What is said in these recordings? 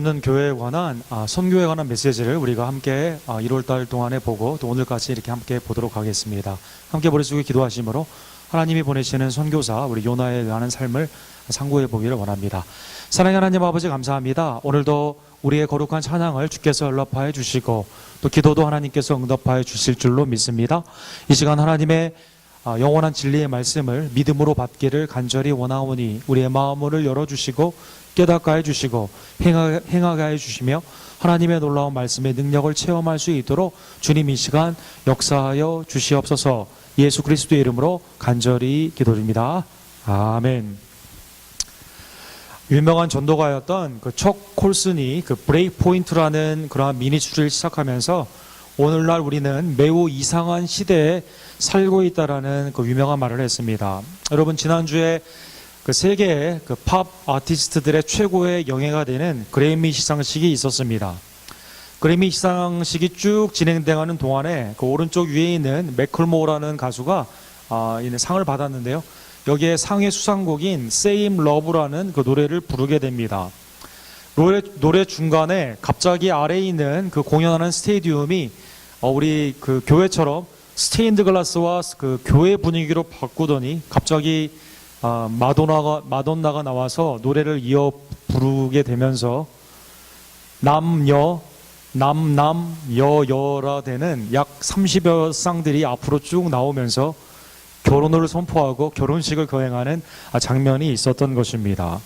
있는 교회에 관한 선교에 관한 메시지를 우리가 함께 1월 달 동안에 보고 또 오늘까지 이렇게 함께 보도록 하겠습니다. 함께 머릿속에 기도하심으로 하나님이 보내시는 선교사 우리 요나에 의한 삶을 상고해 보기를 원합니다. 사랑하는 하나님 아버지 감사합니다. 오늘도 우리의 거룩한 찬양을 주께서 연락하여 주시고 또 기도도 하나님께서 응답하여 주실 줄로 믿습니다. 이 시간 하나님의 영원한 진리의 말씀을 믿음으로 받기를 간절히 원하오니 우리의 마음을 열어주시고 깨닫게 해주시고 행하게 해주시며 하나님의 놀라운 말씀의 능력을 체험할 수 있도록 주님 이 시간 역사하여 주시옵소서. 예수 그리스도의 이름으로 간절히 기도드립니다. 아멘. 유명한 전도가였던 척 콜슨이 브레이크 포인트라는 그러한 미니스트리를 시작하면서 오늘날 우리는 매우 이상한 시대에 살고 있다라는 유명한 말을 했습니다. 여러분 지난주에 세계의 팝 아티스트들의 최고의 영예가 되는 그래미 시상식이 있었습니다. 그래미 시상식이 쭉 진행되는 동안에 오른쪽 위에 있는 맥컬모어라는 가수가 상을 받았는데요. 여기에 상의 수상곡인 Same Love라는 노래를 부르게 됩니다. 노래 중간에 갑자기 아래에 있는 공연하는 스테디움이 우리 교회처럼 스테인드 글라스와 교회 분위기로 바꾸더니 갑자기 마돈나가 나와서 노래를 이어 부르게 되면서 남여 여여라 되는 약 30여 쌍들이 앞으로 쭉 나오면서 결혼을 선포하고 결혼식을 거행하는 장면이 있었던 것입니다.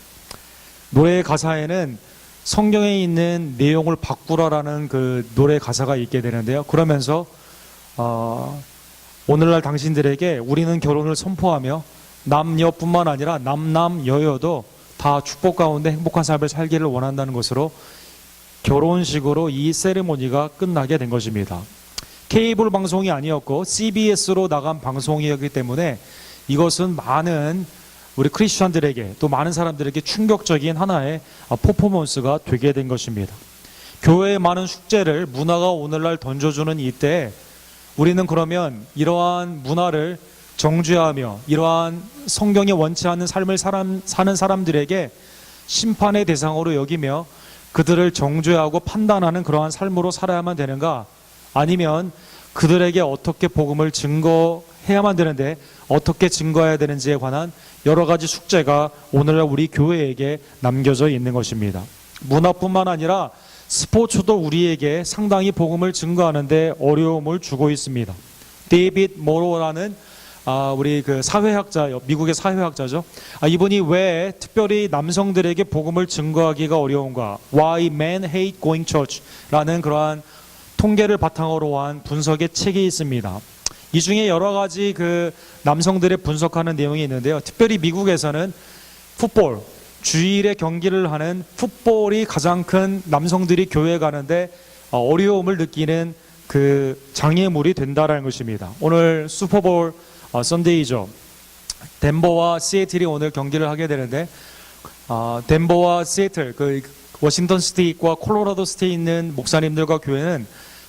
노래의 가사에는 성경에 있는 내용을 바꾸라라는 노래 가사가 있게 되는데요. 그러면서 오늘날 당신들에게 우리는 결혼을 선포하며 남녀뿐만 아니라 남여여도 다 축복 가운데 행복한 삶을 살기를 원한다는 것으로 결혼식으로 이 세리머니가 끝나게 된 것입니다. 케이블 방송이 아니었고 CBS로 나간 방송이었기 때문에 이것은 많은 우리 크리스천들에게 또 많은 사람들에게 충격적인 하나의 퍼포먼스가 되게 된 것입니다. 교회의 많은 숙제를 문화가 오늘날 던져주는 이때 우리는 그러면 이러한 문화를 정죄하며 이러한 성경에 원치 않는 삶을 사는 사람들에게 심판의 대상으로 여기며 그들을 정죄하고 판단하는 그러한 삶으로 살아야만 되는가? 아니면 그들에게 어떻게 복음을 증거해야만 되는데 어떻게 증거해야 되는지에 관한 여러 가지 숙제가 오늘날 우리 교회에게 남겨져 있는 것입니다. 문화뿐만 아니라 스포츠도 우리에게 상당히 복음을 증거하는데 어려움을 주고 있습니다. 데이빗 모로라는 우리 사회학자, 미국의 사회학자죠. 이분이 왜 특별히 남성들에게 복음을 증거하기가 어려운가? Why men hate going church라는 그러한 통계를 바탕으로 한 분석의 책이 있습니다. 이 중에 여러 가지 남성들의 분석하는 내용이 있는데요. 특별히 미국에서는 풋볼, 주일에 경기를 하는 풋볼이 가장 큰 남성들이 교회에 가는데 어려움을 느끼는 장애물이 된다라는 것입니다. 오늘 슈퍼볼 선데이죠. 덴버와 시애틀이 오늘 경기를 하게 되는데 덴버와 시애틀 워싱턴 스테이트와 콜로라도 스테이트에 있는 목사님들과 교회는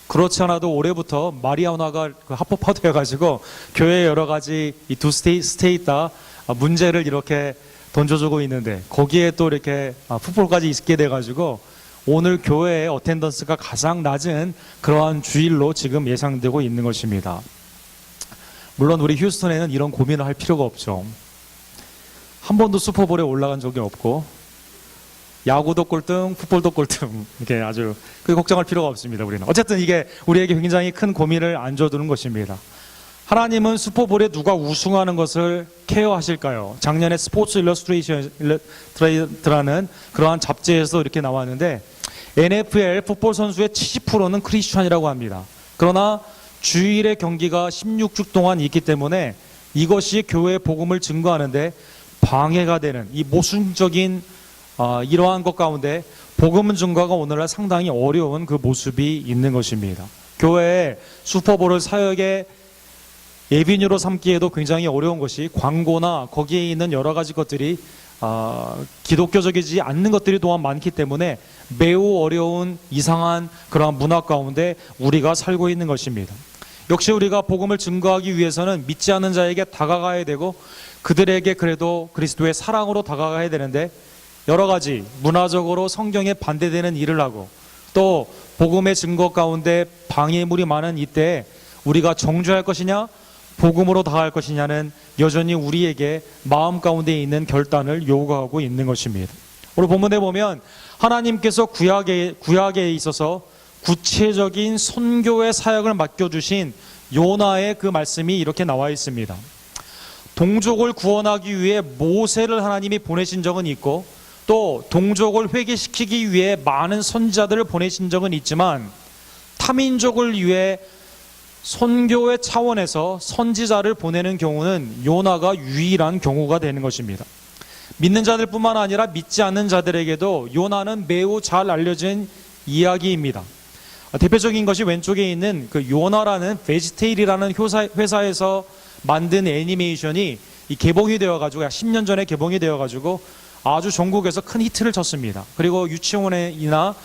그렇지 않아도 올해부터 마리아나가 합법화되어가지고 교회에 여러 가지 이 두 스테이트 다 문제를 이렇게 던져주고 있는데 거기에 또 이렇게 풋볼까지 있게 돼가지고 오늘 교회의 어텐던스가 가장 낮은 그러한 주일로 지금 예상되고 있는 것입니다. 물론 우리 휴스턴에는 이런 고민을 할 필요가 없죠. 한 번도 슈퍼볼에 올라간 적이 없고 야구도 꼴등, 풋볼도 꼴등 이렇게 아주 걱정할 필요가 없습니다. 우리는 어쨌든 이게 우리에게 굉장히 큰 고민을 안겨두는 것입니다. 하나님은 슈퍼볼에 누가 우승하는 것을 케어하실까요? 작년에 스포츠 일러스트레이트라는 그러한 잡지에서 이렇게 나왔는데 NFL 풋볼 선수의 70%는 크리스천이라고 합니다. 그러나 주일의 경기가 16주 동안 있기 때문에 이것이 교회의 복음을 증거하는데 방해가 되는 이 모순적인 이러한 것 가운데 복음 증거가 오늘날 상당히 어려운 모습이 있는 것입니다. 교회에 슈퍼볼을 사역의 예비뉴로 삼기에도 굉장히 어려운 것이 광고나 거기에 있는 여러 가지 것들이 기독교적이지 않는 것들이 또한 많기 때문에 매우 어려운 이상한 그러한 문화 가운데 우리가 살고 있는 것입니다. 역시 우리가 복음을 증거하기 위해서는 믿지 않는 자에게 다가가야 되고 그들에게 그래도 그리스도의 사랑으로 다가가야 되는데 여러 가지 문화적으로 성경에 반대되는 일을 하고 또 복음의 증거 가운데 방해물이 많은 이때 우리가 정죄할 것이냐 복음으로 다할 것이냐는 여전히 우리에게 마음 가운데 있는 결단을 요구하고 있는 것입니다. 오늘 본문에 보면 하나님께서 구약에 있어서 구체적인 선교의 사역을 맡겨주신 요나의 그 말씀이 이렇게 나와 있습니다. 동족을 구원하기 위해 모세를 하나님이 보내신 적은 있고 또 동족을 회개시키기 위해 많은 선지자들을 보내신 적은 있지만 타민족을 위해 선교의 차원에서 선지자를 보내는 경우는 요나가 유일한 경우가 되는 것입니다. 믿는 자들뿐만 아니라 믿지 않는 자들에게도 요나는 매우 잘 알려진 이야기입니다. 대표적인 것이 왼쪽에 있는 그 요나라는 베지테일이라는 회사에서 만든 애니메이션이 개봉이 되어가지고 약 10년 전에 개봉이 되어가지고 아주 전국에서 큰 히트를 쳤습니다. 그리고 유치원이나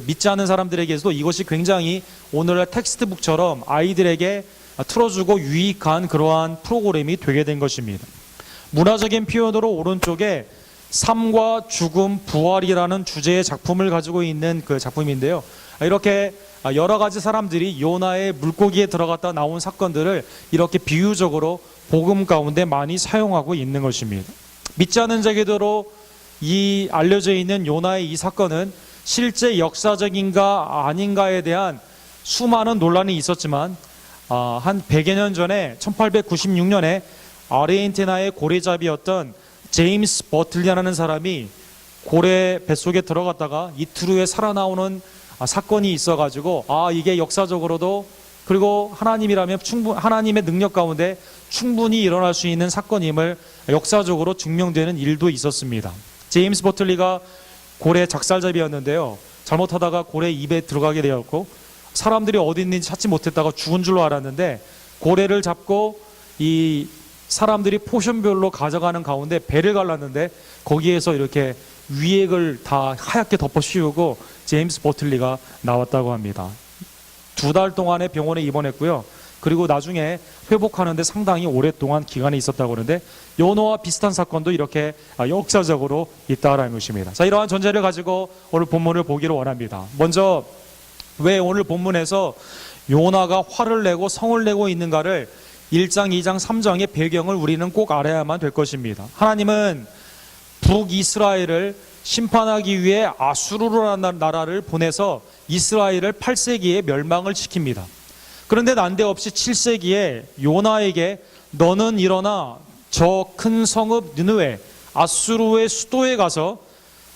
믿지 않는 사람들에게서도 이것이 굉장히 오늘날 텍스트북처럼 아이들에게 틀어주고 유익한 그러한 프로그램이 되게 된 것입니다. 문화적인 표현으로 오른쪽에 삶과 죽음, 부활이라는 주제의 작품을 가지고 있는 그 작품인데요. 이렇게 여러 가지 사람들이 요나의 물고기에 들어갔다 나온 사건들을 이렇게 비유적으로 복음 가운데 많이 사용하고 있는 것입니다. 믿지 않는 자에게도 이 알려져 있는 요나의 이 사건은 실제 역사적인가 아닌가에 대한 수많은 논란이 있었지만 한 100여 년 전에 1896년에 아르헨티나의 고래잡이였던 제임스 버틀리라는 사람이 고래 뱃속에 들어갔다가 이틀 후에 살아나오는 사건이 있어가지고 이게 역사적으로도 그리고 하나님이라면 하나님의 능력 가운데 충분히 일어날 수 있는 사건임을 역사적으로 증명되는 일도 있었습니다. 제임스 버틀리가 고래 작살잡이였는데요. 잘못하다가 고래 입에 들어가게 되었고 사람들이 어디 있는지 찾지 못했다가 죽은 줄로 알았는데 고래를 잡고 이 사람들이 포션별로 가져가는 가운데 배를 갈랐는데 거기에서 이렇게 위액을 다 하얗게 덮어 씌우고 제임스 버틀리가 나왔다고 합니다. 2달 동안의 병원에 입원했고요. 그리고 나중에 회복하는데 상당히 오랫동안 기간이 있었다고 하는데 요나와 비슷한 사건도 이렇게 역사적으로 있다라는 것입니다. 자, 이러한 전제를 가지고 오늘 본문을 보기를 원합니다. 먼저 왜 오늘 본문에서 요나가 화를 내고 성을 내고 있는가를 1장, 2장, 3장의 배경을 우리는 꼭 알아야만 될 것입니다. 하나님은 북이스라엘을 심판하기 위해 아수르라는 나라를 보내서 이스라엘을 8세기에 멸망을 시킵니다. 그런데 난데없이 7세기에 요나에게 너는 일어나 저 큰 성읍 느느웨 아수르의 수도에 가서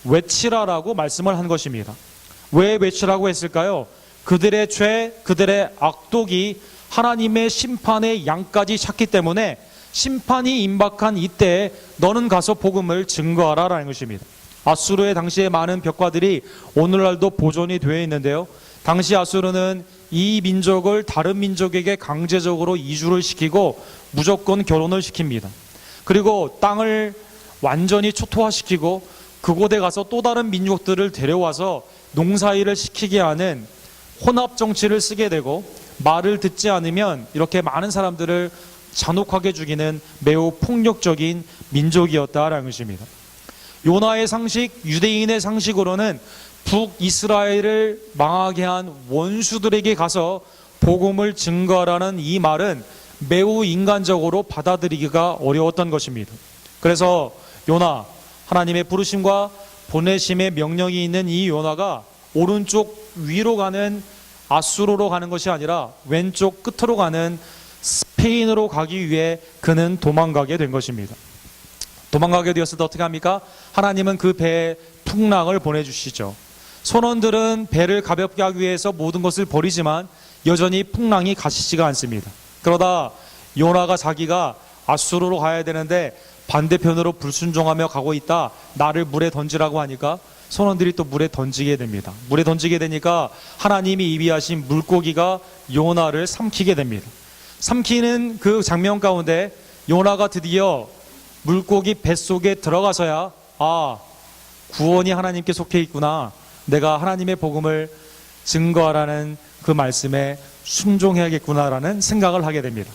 외치라라고 말씀을 한 것입니다. 왜 외치라고 했을까요? 그들의 죄, 그들의 악독이 하나님의 심판의 양까지 찼기 때문에 심판이 임박한 이때에 너는 가서 복음을 증거하라라는 것입니다. 아수르의 당시에 많은 벽화들이 오늘날도 보존이 되어 있는데요. 당시 아수르는 이 민족을 다른 민족에게 강제적으로 이주를 시키고 무조건 결혼을 시킵니다. 그리고 땅을 완전히 초토화시키고 그곳에 가서 또 다른 민족들을 데려와서 농사일을 시키게 하는 혼합 정치를 쓰게 되고 말을 듣지 않으면 이렇게 많은 사람들을 잔혹하게 죽이는 매우 폭력적인 민족이었다라는 것입니다. 요나의 상식, 유대인의 상식으로는 북이스라엘을 망하게 한 원수들에게 가서 복음을 증거하라는 이 말은 매우 인간적으로 받아들이기가 어려웠던 것입니다. 그래서 요나, 하나님의 부르심과 보내심의 명령이 있는 이 요나가 오른쪽 위로 가는 아수르로 가는 것이 아니라 왼쪽 끝으로 가는 스페인으로 가기 위해 그는 도망가게 된 것입니다. 도망가게 되었을 때 어떻게 합니까? 하나님은 그 배에 풍랑을 보내주시죠. 선원들은 배를 가볍게 하기 위해서 모든 것을 버리지만 여전히 풍랑이 가시지가 않습니다. 그러다 요나가 자기가 아수르로 가야 되는데 반대편으로 불순종하며 가고 있다, 나를 물에 던지라고 하니까 선원들이 또 물에 던지게 됩니다. 물에 던지게 되니까 하나님이 예비하신 물고기가 요나를 삼키게 됩니다. 삼키는 그 장면 가운데 요나가 드디어 물고기 뱃속에 들어가서야 구원이 하나님께 속해 있구나, 내가 하나님의 복음을 증거하라는 그 말씀에 순종해야겠구나라는 생각을 하게 됩니다.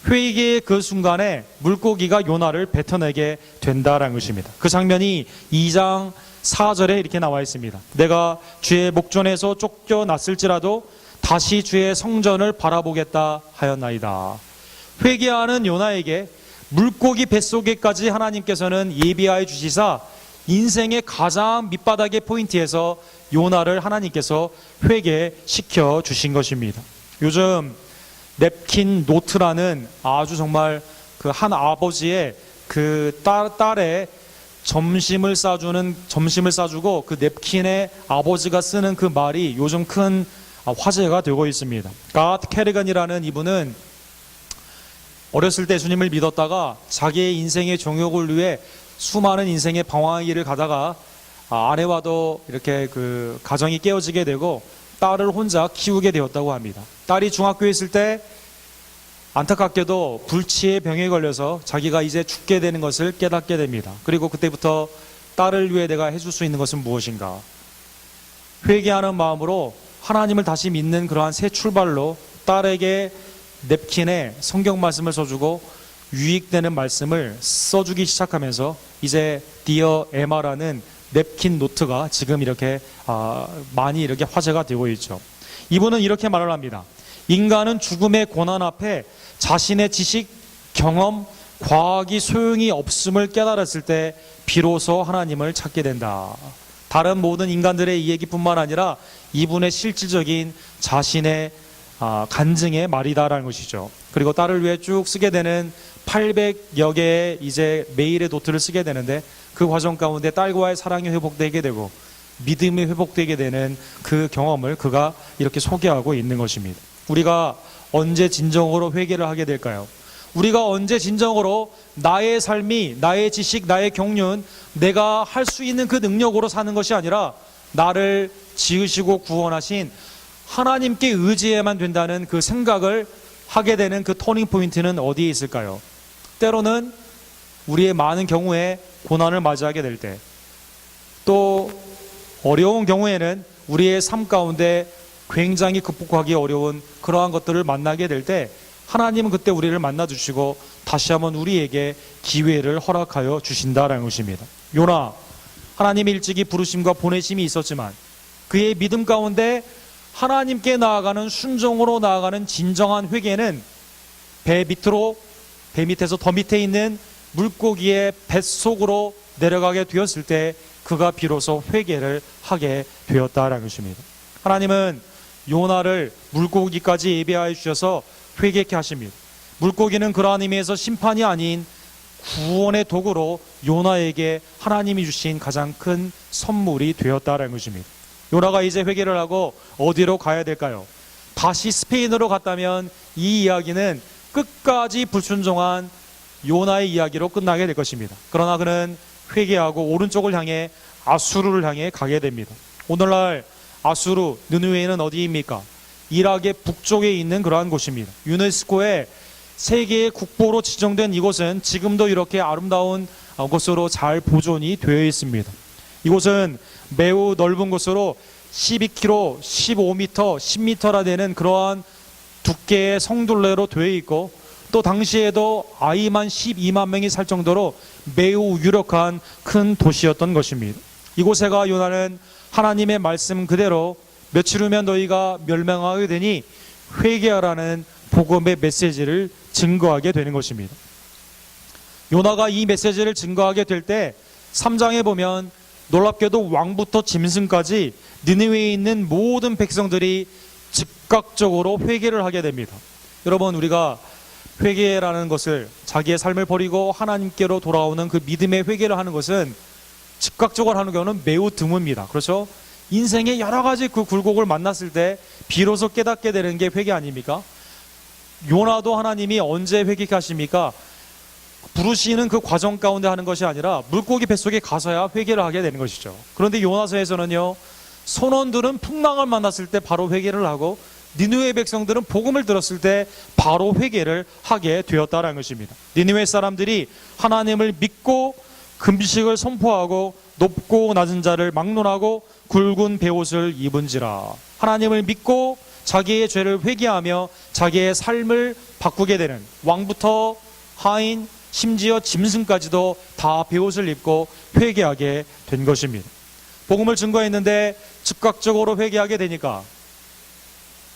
회개의 그 순간에 물고기가 요나를 뱉어내게 된다라는 것입니다. 그 장면이 2장 4절에 이렇게 나와 있습니다. 내가 주의 목전에서 쫓겨났을지라도 다시 주의 성전을 바라보겠다 하였나이다. 회개하는 요나에게 물고기 뱃속에까지 하나님께서는 예비하여 주시사 인생의 가장 밑바닥의 포인트에서 요나를 하나님께서 회개시켜 주신 것입니다. 요즘 냅킨 노트라는 아주 정말 그 한 아버지의 그 딸의 점심을 싸주고 그 냅킨에 아버지가 쓰는 그 말이 요즘 큰 화제가 되고 있습니다. 갓 캐리건이라는 이분은 어렸을 때 주님을 믿었다가 자기의 인생의 정욕을 위해 수많은 인생의 방황의 가다가 아내와도 이렇게 그 가정이 깨어지게 되고 딸을 혼자 키우게 되었다고 합니다. 딸이 중학교에 있을 때 안타깝게도 불치의 병에 걸려서 자기가 이제 죽게 되는 것을 깨닫게 됩니다. 그리고 그때부터 딸을 위해 내가 해줄 수 있는 것은 무엇인가? 회개하는 마음으로 하나님을 다시 믿는 그러한 새 출발로 딸에게 냅킨에 성경 말씀을 써주고 유익되는 말씀을 써주기 시작하면서 이제 Dear Emma라는 냅킨 노트가 지금 이렇게 많이 이렇게 화제가 되고 있죠. 이분은 이렇게 말을 합니다. 인간은 죽음의 고난 앞에 자신의 지식, 경험, 과학이 소용이 없음을 깨달았을 때 비로소 하나님을 찾게 된다. 다른 모든 인간들의 이야기뿐만 아니라 이분의 실질적인 자신의 간증의 말이다라는 것이죠. 그리고 딸을 위해 쭉 쓰게 되는 800여 개의 이제 메일의 노트를 쓰게 되는데 그 과정 가운데 딸과의 사랑이 회복되게 되고 믿음이 회복되게 되는 그 경험을 그가 이렇게 소개하고 있는 것입니다. 우리가 언제 진정으로 회개를 하게 될까요? 우리가 언제 진정으로 나의 삶이, 나의 지식, 나의 경륜, 내가 할 수 있는 그 능력으로 사는 것이 아니라 나를 지으시고 구원하신 하나님께 의지해야만 된다는 그 생각을 하게 되는 그 터닝 포인트는 어디에 있을까요? 때로는 우리의 많은 경우에 고난을 맞이하게 될 때, 또 어려운 경우에는 우리의 삶 가운데 굉장히 극복하기 어려운 그러한 것들을 만나게 될 때 하나님은 그때 우리를 만나 주시고 다시 한번 우리에게 기회를 허락하여 주신다라는 것입니다. 요나, 하나님의 일찍이 부르심과 보내심이 있었지만 그의 믿음 가운데 하나님께 나아가는 순종으로 나아가는 진정한 회개는 배 밑에서 더 밑에 있는 물고기의 뱃속으로 내려가게 되었을 때 그가 비로소 회개를 하게 되었다라는 것입니다. 하나님은 요나를 물고기까지 예비하여 주셔서 회개케 하십니다. 물고기는 그러한 의미에서 심판이 아닌 구원의 도구로 요나에게 하나님이 주신 가장 큰 선물이 되었다라는 것입니다. 요나가 이제 회개를 하고 어디로 가야 될까요? 다시 스페인으로 갔다면 이 이야기는 끝까지 불순종한 요나의 이야기로 끝나게 될 것입니다. 그러나 그는 회개하고 오른쪽을 향해 아수르를 향해 가게 됩니다. 오늘날 아수르, 느느웨는 어디입니까? 이락의 북쪽에 있는 그러한 곳입니다. 유네스코의 세계의 국보로 지정된 이곳은 지금도 이렇게 아름다운 곳으로 잘 보존이 되어 있습니다. 이곳은 매우 넓은 곳으로 12km, 15m, 10m나 되는 그러한 두께의 성둘레로 되어 있고 또 당시에도 아이만 12만 명이 살 정도로 매우 유력한 큰 도시였던 것입니다. 이곳에 가 요나는 하나님의 말씀 그대로 며칠 후면 너희가 멸망하게 되니 회개하라는 복음의 메시지를 증거하게 되는 것입니다. 요나가 이 메시지를 증거하게 될 때 3장에 보면 놀랍게도 왕부터 짐승까지 니느웨에 있는 모든 백성들이 즉각적으로 회개를 하게 됩니다. 여러분, 우리가 회개라는 것을 자기의 삶을 버리고 하나님께로 돌아오는 그 믿음의 회개를 하는 것은 즉각적으로 하는 경우는 매우 드뭅니다. 그렇죠? 인생의 여러 가지 그 굴곡을 만났을 때 비로소 깨닫게 되는 게 회개 아닙니까? 요나도 하나님이 언제 회개케 하십니까? 부르시는 그 과정 가운데 하는 것이 아니라 물고기 뱃속에 가서야 회개를 하게 되는 것이죠. 그런데 요나서에서는요, 선원들은 풍랑을 만났을 때 바로 회개를 하고 니느웨 백성들은 복음을 들었을 때 바로 회개를 하게 되었다는 것입니다. 니느웨 사람들이 하나님을 믿고 금식을 선포하고 높고 낮은 자를 막론하고 굵은 베옷을 입은지라. 하나님을 믿고 자기의 죄를 회개하며 자기의 삶을 바꾸게 되는, 왕부터 하인 심지어 짐승까지도 다 베옷을 입고 회개하게 된 것입니다. 복음을 증거했는데 즉각적으로 회개하게 되니까,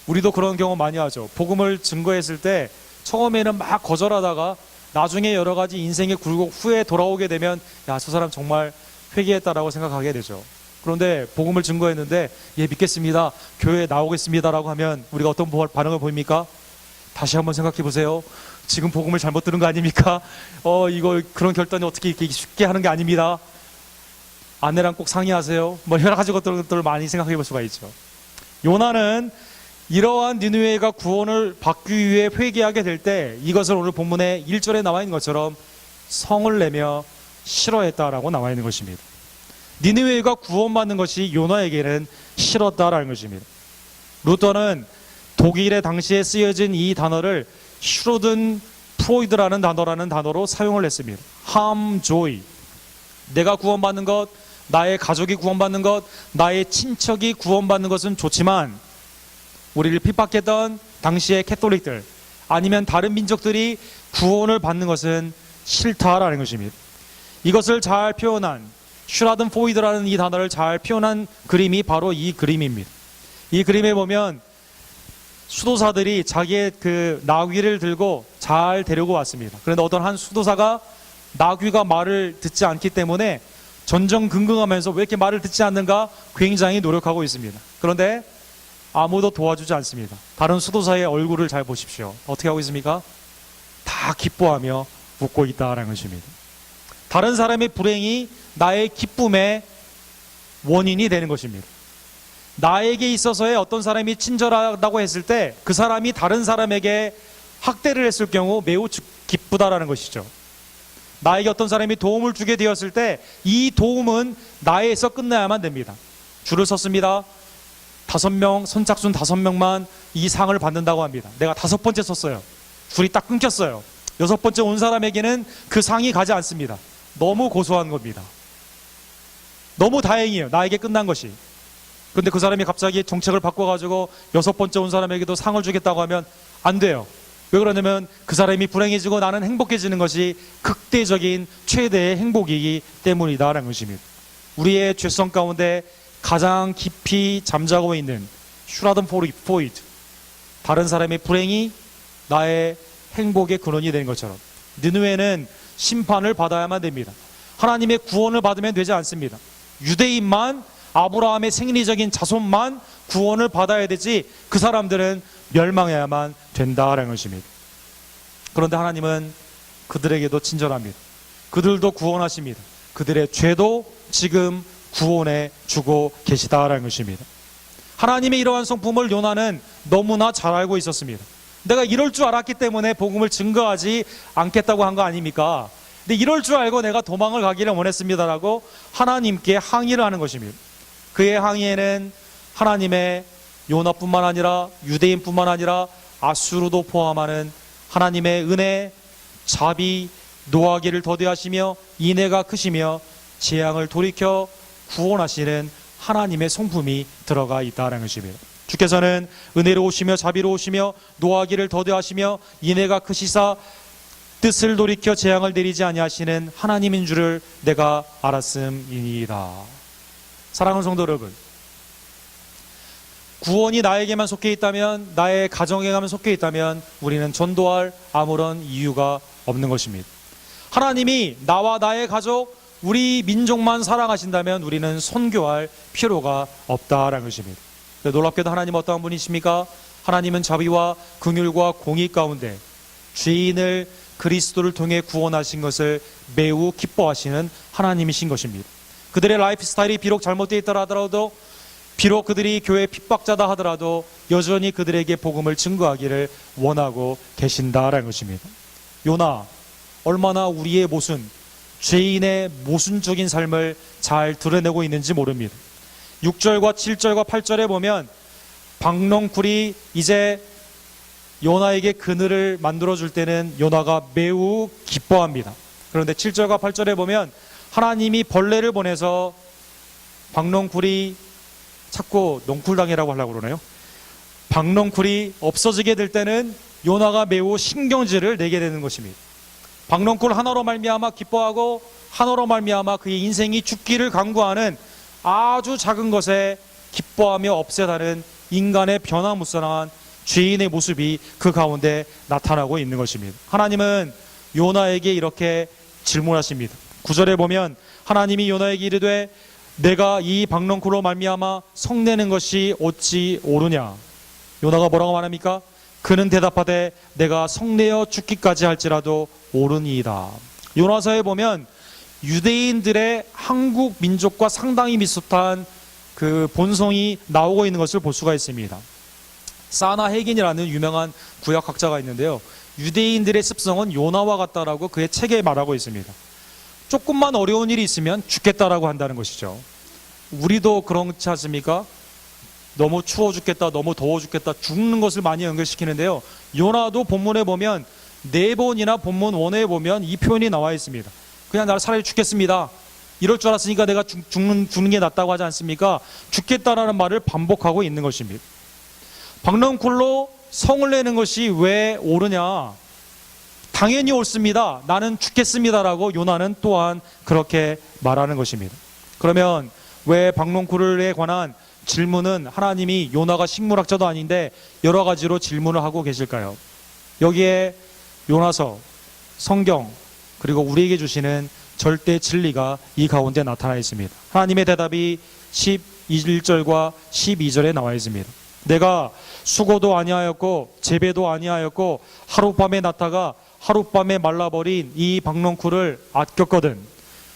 우리도 그런 경우 많이 하죠. 복음을 증거했을 때 처음에는 막 거절하다가 나중에 여러 가지 인생의 굴곡 후에 돌아오게 되면, 야, 저 사람 정말 회개했다라고 생각하게 되죠. 그런데 복음을 증거했는데, 예, 믿겠습니다, 교회에 나오겠습니다라고 하면 우리가 어떤 반응을 보입니까? 다시 한번 생각해 보세요. 지금 복음을 잘못 들은 거 아닙니까? 이거 그런 결단이 어떻게 이렇게 쉽게 하는 게 아닙니다. 아내랑 꼭 상의하세요. 뭐 여러 가지 것들을 많이 생각해 볼 수가 있죠. 요나는 이러한 니느웨가 구원을 받기 위해 회개하게 될 때, 이것을 오늘 본문의 1절에 나와 있는 것처럼 성을 내며 싫어했다라고 나와 있는 것입니다. 니느웨가 구원받는 것이 요나에게는 싫었다라는 것입니다. 루터는 독일에 당시에 쓰여진 이 단어를 슈루든 프로이드라는 단어로 사용을 했습니다. 함 조이, 내가 구원받는 것, 나의 가족이 구원받는 것, 나의 친척이 구원받는 것은 좋지만 우리를 핍박했던 당시의 캐톨릭들 아니면 다른 민족들이 구원을 받는 것은 싫다라는 것입니다. 이것을 잘 표현한, 슈라든 포이드라는 이 단어를 잘 표현한 그림이 바로 이 그림입니다. 이 그림에 보면 수도사들이 자기의 그 나귀를 들고 잘 데리고 왔습니다. 그런데 어떤 한 수도사가 나귀가 말을 듣지 않기 때문에 전전긍긍하면서 왜 이렇게 말을 듣지 않는가 굉장히 노력하고 있습니다. 그런데 아무도 도와주지 않습니다. 다른 수도사의 얼굴을 잘 보십시오. 어떻게 하고 있습니까? 다 기뻐하며 웃고 있다라는 것입니다. 다른 사람의 불행이 나의 기쁨의 원인이 되는 것입니다. 나에게 있어서의 어떤 사람이 친절하다고 했을 때 그 사람이 다른 사람에게 학대를 했을 경우 매우 기쁘다라는 것이죠. 나에게 어떤 사람이 도움을 주게 되었을 때 이 도움은 나에서 끝나야만 됩니다. 줄을 섰습니다. 5명, 선착순 5명만 이 상을 받는다고 합니다. 내가 5번째 섰어요. 줄이 딱 끊겼어요. 6번째 온 사람에게는 그 상이 가지 않습니다. 너무 고소한 겁니다. 너무 다행이에요. 나에게 끝난 것이. 그런데 그 사람이 갑자기 정책을 바꿔가지고 6번째 온 사람에게도 상을 주겠다고 하면 안 돼요. 왜 그러냐면 그 사람이 불행해지고 나는 행복해지는 것이 극대적인 최대의 행복이기 때문이다라는 것입니다. 우리의 죄성 가운데 가장 깊이 잠자고 있는 슈라든 포이드, 다른 사람의 불행이 나의 행복의 근원이 되는 것처럼 느느웨는 심판을 받아야만 됩니다. 하나님의 구원을 받으면 되지 않습니다. 유대인만, 아브라함의 생리적인 자손만 구원을 받아야 되지 그 사람들은 멸망해야만 된다라는 것입니다. 그런데 하나님은 그들에게도 친절합니다. 그들도 구원하십니다. 그들의 죄도 지금 구원해 주고 계시다라는 것입니다. 하나님의 이러한 성품을 요나는 너무나 잘 알고 있었습니다. 내가 이럴 줄 알았기 때문에 복음을 증거하지 않겠다고 한 거 아닙니까? 근데 이럴 줄 알고 내가 도망을 가기를 원했습니다라고 하나님께 항의를 하는 것입니다. 그의 항의에는 하나님의 요나뿐만 아니라 유대인뿐만 아니라 아수르도 포함하는 하나님의 은혜, 자비, 노하기를 더디하시며 인애가 크시며 재앙을 돌이켜 구원하시는 하나님의 성품이 들어가 있다는 것입니다. 주께서는 은혜로우시며 자비로우시며 노하기를 더디하시며 인애가 크시사 뜻을 돌이켜 재앙을 내리지 아니하시는 하나님인 줄을 내가 알았음이니이다. 사랑하는 성도 여러분, 구원이 나에게만 속해 있다면, 나의 가정에만 속해 있다면 우리는 전도할 아무런 이유가 없는 것입니다. 하나님이 나와 나의 가족, 우리 민족만 사랑하신다면 우리는 선교할 필요가 없다라는 것입니다. 놀랍게도 하나님은 어떠한 분이십니까? 하나님은 자비와 긍휼과 공의 가운데 죄인을 그리스도를 통해 구원하신 것을 매우 기뻐하시는 하나님이신 것입니다. 그들의 라이프 스타일이 비록 잘못되어 있다 하더라도, 비록 그들이 교회 핍박자다 하더라도 여전히 그들에게 복음을 증거하기를 원하고 계신다라는 것입니다. 요나, 얼마나 우리의 모순, 죄인의 모순적인 삶을 잘 드러내고 있는지 모릅니다. 6절과 7절과 8절에 보면 박넝쿨이 이제 요나에게 그늘을 만들어줄 때는 요나가 매우 기뻐합니다. 그런데 7절과 8절에 보면 하나님이 벌레를 보내서 박넝쿨이 자꾸 넝쿨당이라고 하려고 그러네요. 박넝쿨이 없어지게 될 때는 요나가 매우 신경질을 내게 되는 것입니다. 박넝쿨 하나로 말미암아 기뻐하고 하나로 말미암아 그의 인생이 죽기를 강구하는 아주 작은 것에 기뻐하며 없애다는 인간의 변화무쌍한 죄인의 모습이 그 가운데 나타나고 있는 것입니다. 하나님은 요나에게 이렇게 질문하십니다. 9절에 보면 하나님이 요나에게 이르되 내가 이 박넝쿨로 말미암아 성내는 것이 어찌 옳으냐. 요나가 뭐라고 말합니까? 그는 대답하되 내가 성내어 죽기까지 할지라도 옳으니이다. 요나서에 보면 유대인들의 한국 민족과 상당히 비슷한 그 본성이 나오고 있는 것을 볼 수가 있습니다. 사나 헤긴이라는 유명한 구약학자가 있는데요, 유대인들의 습성은 요나와 같다라고 그의 책에 말하고 있습니다. 조금만 어려운 일이 있으면 죽겠다라고 한다는 것이죠. 우리도 그렇지 않습니까? 너무 추워 죽겠다, 너무 더워 죽겠다, 죽는 것을 많이 연결시키는데요, 요나도 본문에 보면 4번이나 본문 원어에 보면 이 표현이 나와 있습니다. 그냥 나 차라리 죽겠습니다, 이럴 줄 알았으니까 내가 죽는 게 낫다고 하지 않습니까? 죽겠다라는 말을 반복하고 있는 것입니다. 박넝쿨로 성을 내는 것이 왜 옳으냐? 당연히 옳습니다. 나는 죽겠습니다라고 요나는 또한 그렇게 말하는 것입니다. 그러면 왜 박넝쿨에 관한 질문은 하나님이, 요나가 식물학자도 아닌데 여러 가지로 질문을 하고 계실까요? 여기에 요나서, 성경, 그리고 우리에게 주시는 절대 진리가 이 가운데 나타나 있습니다. 하나님의 대답이 11절과 12절에 나와 있습니다. 내가 수고도 아니하였고 재배도 아니하였고 하룻밤에 났다가 하룻밤에 말라버린 이 박넝쿨을 아꼈거든.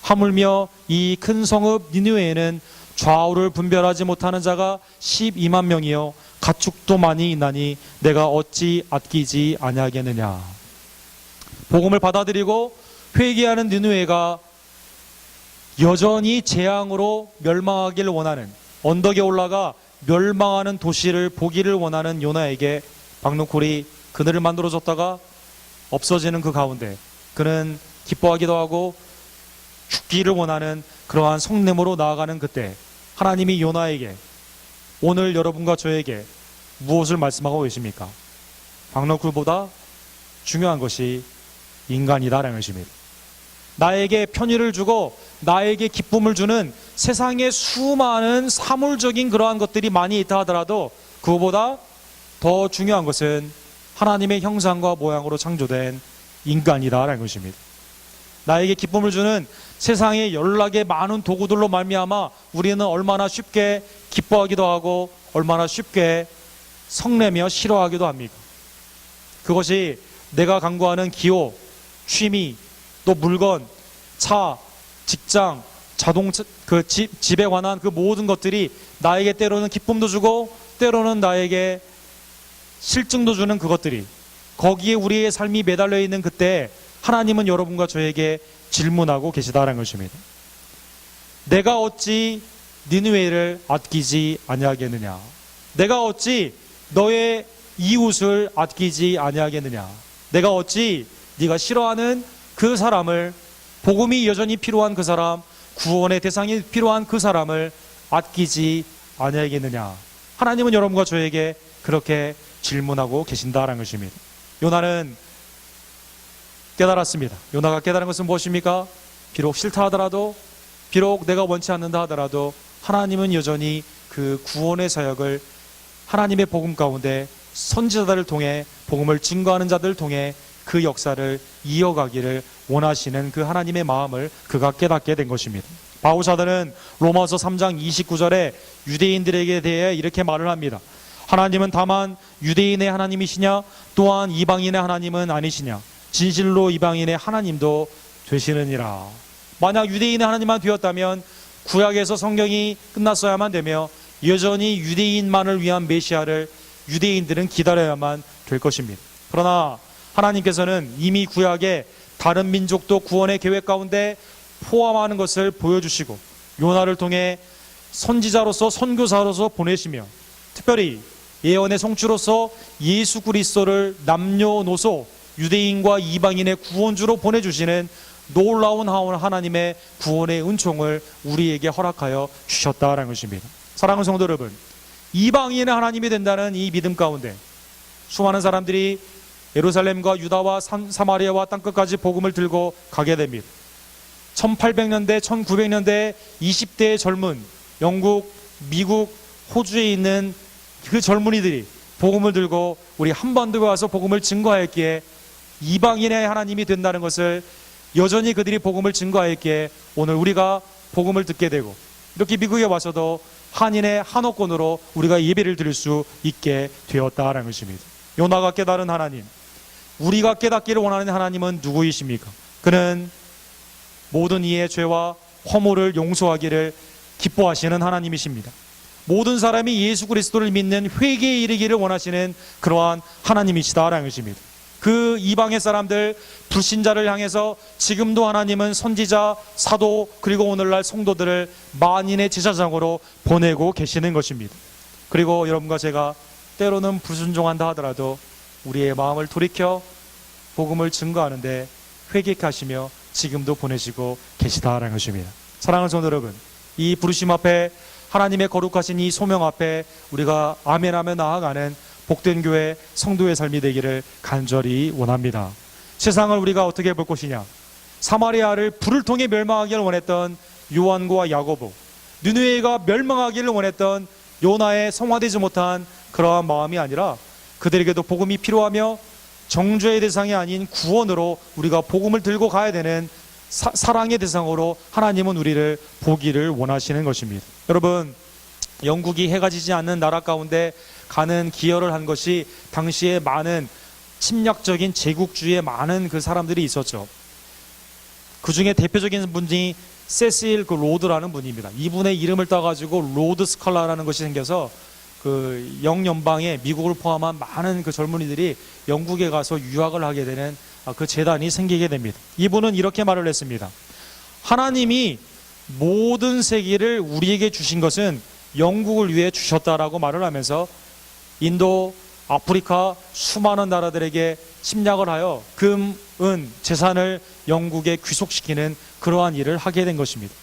하물며 이 큰 성읍 니느웨에는 좌우를 분별하지 못하는 자가 12만 명이요 가축도 많이 있나니 내가 어찌 아끼지 아니하겠느냐. 복음을 받아들이고 회개하는 니느웨가 여전히 재앙으로 멸망하기를 원하는, 언덕에 올라가 멸망하는 도시를 보기를 원하는 요나에게 박넝쿨이 그늘을 만들어줬다가 없어지는 그 가운데 그는 기뻐하기도 하고 죽기를 원하는 그러한 성냄으로 나아가는 그때 하나님이 요나에게, 오늘 여러분과 저에게 무엇을 말씀하고 계십니까? 박넝쿨보다 중요한 것이 인간이다라는 것입니다. 나에게 편의를 주고 나에게 기쁨을 주는 세상에 수많은 사물적인 그러한 것들이 많이 있다 하더라도 그거보다 더 중요한 것은 하나님의 형상과 모양으로 창조된 인간이다라는 것입니다. 나에게 기쁨을 주는 세상의 연락의 많은 도구들로 말미암아 우리는 얼마나 쉽게 기뻐하기도 하고 얼마나 쉽게 성내며 싫어하기도 합니까? 그것이 내가 강구하는 기호, 취미, 또 물건, 차, 직장, 자동차, 그 집에 관한 그 모든 것들이 나에게 때로는 기쁨도 주고 때로는 나에게 실증도 주는 그것들이, 거기에 우리의 삶이 매달려 있는 그때 하나님은 여러분과 저에게 질문하고 계시다라는 것입니다. 내가 어찌 니느웨를 아끼지 아니하겠느냐? 내가 어찌 너의 이웃을 아끼지 아니하겠느냐? 내가 어찌 네가 싫어하는 그 사람을, 복음이 여전히 필요한 그 사람, 구원의 대상이 필요한 그 사람을 아끼지 아니하겠느냐? 하나님은 여러분과 저에게 그렇게 질문하고 계신다라는 것입니다. 요나는 깨달았습니다. 요나가 깨달은 것은 무엇입니까? 비록 싫다 하더라도, 비록 내가 원치 않는다 하더라도 하나님은 여전히 그 구원의 사역을 하나님의 복음 가운데 선지자들을 통해, 복음을 증거하는 자들을 통해 그 역사를 이어가기를 원하시는 그 하나님의 마음을 그가 깨닫게 된 것입니다. 바울사도는 로마서 3장 29절에 유대인들에게 대해 이렇게 말을 합니다. 하나님은 다만 유대인의 하나님이시냐? 또한 이방인의 하나님은 아니시냐? 진실로 이방인의 하나님도 되시느니라. 만약 유대인의 하나님만 되었다면 구약에서 성경이 끝났어야만 되며 여전히 유대인만을 위한 메시아를 유대인들은 기다려야만 될 것입니다. 그러나 하나님께서는 이미 구약에 다른 민족도 구원의 계획 가운데 포함하는 것을 보여주시고 요나를 통해 선지자로서, 선교사로서 보내시며 특별히 예언의 성취로서 예수 그리스도를 남녀노소, 유대인과 이방인의 구원주로 보내주시는 놀라운 하나님의 구원의 은총을 우리에게 허락하여 주셨다라는 것입니다. 사랑하는 성도 여러분, 이방인의 하나님이 된다는 이 믿음 가운데 수많은 사람들이 예루살렘과 유다와 사마리아와 땅끝까지 복음을 들고 가게 됩니다. 1800년대, 1900년대 20대의 젊은 영국, 미국, 호주에 있는 그 젊은이들이 복음을 들고 우리 한반도에 와서 복음을 증거하였기에 이방인의 하나님이 된다는 것을 여전히 그들이 복음을 증거하였기에 오늘 우리가 복음을 듣게 되고 이렇게 미국에 와서도 한인의 한옥권으로 우리가 예배를 드릴 수 있게 되었다라는 것입니다. 요나가 깨달은 하나님, 우리가 깨닫기를 원하는 하나님은 누구이십니까? 그는 모든 이의 죄와 허물을 용서하기를 기뻐하시는 하나님이십니다. 모든 사람이 예수 그리스도를 믿는 회개에 이르기를 원하시는 그러한 하나님이시다라는 것입니다. 그 이방의 사람들, 불신자를 향해서 지금도 하나님은 선지자, 사도, 그리고 오늘날 성도들을 만인의 제사장으로 보내고 계시는 것입니다. 그리고 여러분과 제가 때로는 불순종한다 하더라도 우리의 마음을 돌이켜 복음을 증거하는데 회개케 하시며 지금도 보내시고 계시다라는 것입니다. 사랑하는 성도 여러분, 이 부르심 앞에, 하나님의 거룩하신 이 소명 앞에 우리가 아멘하며 나아가는 복된 교회 성도의 삶이 되기를 간절히 원합니다. 세상을 우리가 어떻게 볼 것이냐? 사마리아를 불을 통해 멸망하기를 원했던 요한과 야고보, 느느웨가 멸망하기를 원했던 요나의 성화되지 못한 그러한 마음이 아니라 그들에게도 복음이 필요하며 정죄의 대상이 아닌 구원으로 우리가 복음을 들고 가야 되는 사랑의 대상으로 하나님은 우리를 보기를 원하시는 것입니다. 여러분, 영국이 해가 지지 않는 나라 가운데 가는 기여를 한 것이 당시에 많은 침략적인 제국주의에 많은 그 사람들이 있었죠. 그 중에 대표적인 분이 세실 로드라는 분입니다. 이분의 이름을 따가지고 로드 스칼라라는 것이 생겨서 그 영연방에 미국을 포함한 많은 그 젊은이들이 영국에 가서 유학을 하게 되는 그 재단이 생기게 됩니다. 이분은 이렇게 말을 했습니다. 하나님이 모든 세계를 우리에게 주신 것은 영국을 위해 주셨다라고 말을 하면서 인도, 아프리카 수많은 나라들에게 침략을 하여 금, 은, 재산을 영국에 귀속시키는 그러한 일을 하게 된 것입니다.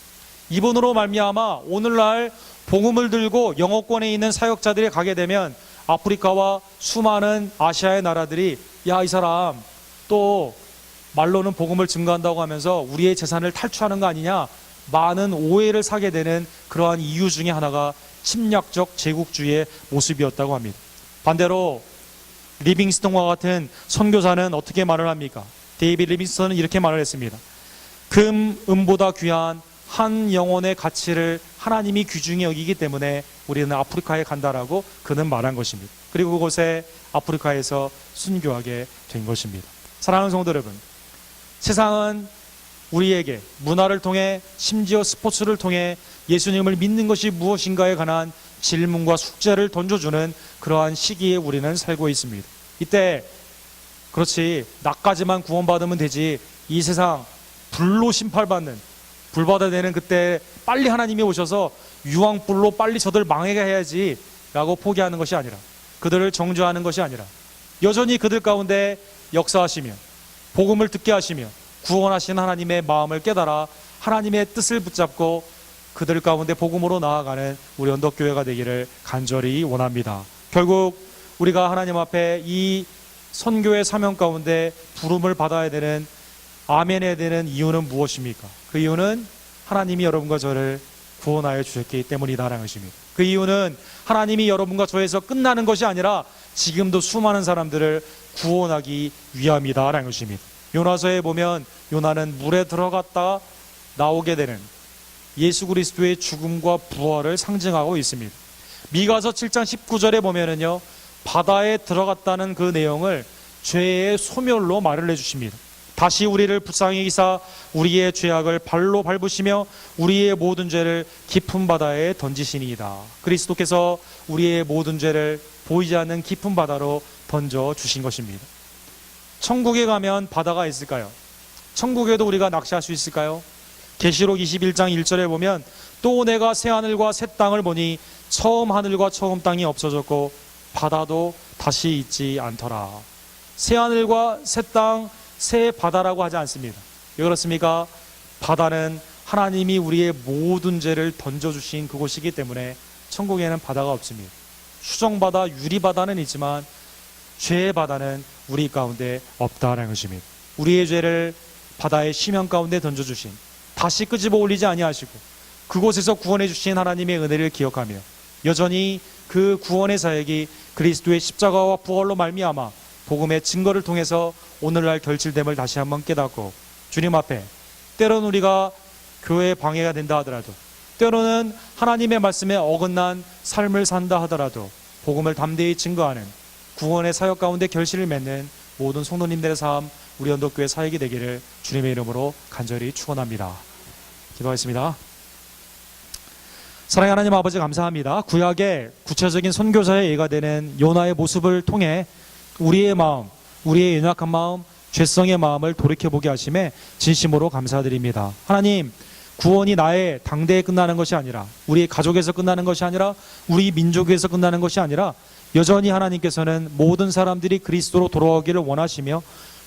이분으로 말미암아 오늘날 복음을 들고 영어권에 있는 사역자들이 가게 되면 아프리카와 수많은 아시아의 나라들이 야, 이 사람 또 말로는 복음을 증거한다고 하면서 우리의 재산을 탈취하는 거 아니냐, 많은 오해를 사게 되는 그러한 이유 중에 하나가 침략적 제국주의의 모습이었다고 합니다. 반대로 리빙스턴과 같은 선교사는 어떻게 말을 합니까? 데이비드 리빙스턴은 이렇게 말을 했습니다. 금, 은보다 귀한 한 영혼의 가치를 하나님이 귀중히 여기기 때문에 우리는 아프리카에 간다라고 그는 말한 것입니다. 그리고 그곳에 아프리카에서 순교하게 된 것입니다. 사랑하는 성도 여러분, 세상은 우리에게 문화를 통해, 심지어 스포츠를 통해 예수님을 믿는 것이 무엇인가에 관한 질문과 숙제를 던져주는 그러한 시기에 우리는 살고 있습니다. 이때 그렇지, 나까지만 구원받으면 되지, 이 세상 불로 심판받는, 불받아야 되는 그때 빨리 하나님이 오셔서 유황불로 빨리 저들 망하게 해야지 라고 포기하는 것이 아니라, 그들을 정죄하는 것이 아니라 여전히 그들 가운데 역사하시며 복음을 듣게 하시며 구원하신 하나님의 마음을 깨달아 하나님의 뜻을 붙잡고 그들 가운데 복음으로 나아가는 우리 언덕교회가 되기를 간절히 원합니다. 결국 우리가 하나님 앞에 이 선교의 사명 가운데 부름을 받아야 되는, 아멘해야 되는 이유는 무엇입니까? 그 이유는 하나님이 여러분과 저를 구원하여 주셨기 때문이다라는 것입니다. 그 이유는 하나님이 여러분과 저에서 끝나는 것이 아니라 지금도 수많은 사람들을 구원하기 위함이다라는 것입니다. 요나서에 보면 요나는 물에 들어갔다 나오게 되는 예수 그리스도의 죽음과 부활을 상징하고 있습니다. 미가서 7장 19절에 보면은요, 바다에 들어갔다는 그 내용을 죄의 소멸로 말을 해주십니다. 다시 우리를 불쌍히 여기사 우리의 죄악을 발로 밟으시며 우리의 모든 죄를 깊은 바다에 던지시니이다. 그리스도께서 우리의 모든 죄를 보이지 않는 깊은 바다로 던져 주신 것입니다. 천국에 가면 바다가 있을까요? 천국에도 우리가 낚시할 수 있을까요? 계시록 21장 1절에 보면 또 내가 새 하늘과 새 땅을 보니 처음 하늘과 처음 땅이 없어졌고 바다도 다시 있지 않더라. 새 하늘과 새 땅, 새 바다라고 하지 않습니다. 왜 그렇습니까? 바다는 하나님이 우리의 모든 죄를 던져주신 그곳이기 때문에 천국에는 바다가 없습니다. 수정바다, 유리바다는 있지만 죄의 바다는 우리 가운데 없다라는 것입니다. 우리의 죄를 바다의 심연 가운데 던져주신, 다시 끄집어 올리지 아니하시고 그곳에서 구원해 주신 하나님의 은혜를 기억하며 여전히 그 구원의 사역이 그리스도의 십자가와 부활로 말미암아 복음의 증거를 통해서 오늘날 결실됨을 다시 한번 깨닫고, 주님 앞에 때로는 우리가 교회에 방해가 된다 하더라도, 때로는 하나님의 말씀에 어긋난 삶을 산다 하더라도 복음을 담대히 증거하는 구원의 사역 가운데 결실을 맺는 모든 성도님들의 삶, 우리 언덕교회 사역이 되기를 주님의 이름으로 간절히 축원합니다. 기도하겠습니다. 사랑하는 하나님 아버지, 감사합니다. 구약의 구체적인 선교사의 예가 되는 요나의 모습을 통해 우리의 마음, 우리의 연약한 마음, 죄성의 마음을 돌이켜보게 하심에 진심으로 감사드립니다. 하나님, 구원이 나의 당대에 끝나는 것이 아니라, 우리 가족에서 끝나는 것이 아니라, 우리 민족에서 끝나는 것이 아니라 여전히 하나님께서는 모든 사람들이 그리스도로 돌아오기를 원하시며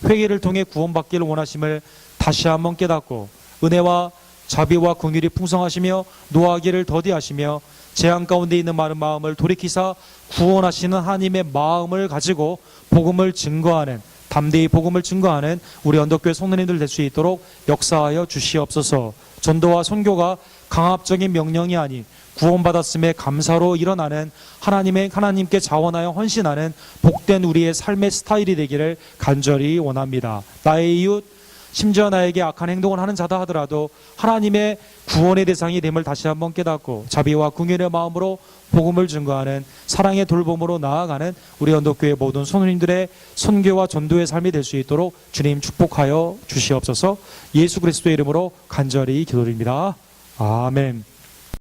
회개를 통해 구원받기를 원하심을 다시 한번 깨닫고, 은혜와 자비와 긍휼이 풍성하시며 노하기를 더디하시며 재앙 가운데 있는 많은 마음을 돌이키사 구원하시는 하나님의 마음을 가지고 복음을 증거하는, 담대히 복음을 증거하는 우리 언덕교회 성도님들 될 수 있도록 역사하여 주시옵소서. 전도와 선교가 강압적인 명령이 아닌 구원받았음에 감사로 일어나는 하나님께 자원하여 헌신하는 복된 우리의 삶의 스타일이 되기를 간절히 원합니다. 나의 이웃, 심지어 나에게 악한 행동을 하는 자다 하더라도 하나님의 구원의 대상이 됨을 다시 한번 깨닫고 자비와 긍휼의 마음으로 복음을 증거하는 사랑의 돌봄으로 나아가는 우리 언덕교회 모든 성도님들의 선교와 전도의 삶이 될 수 있도록 주님 축복하여 주시옵소서. 예수 그리스도의 이름으로 간절히 기도드립니다. 아멘.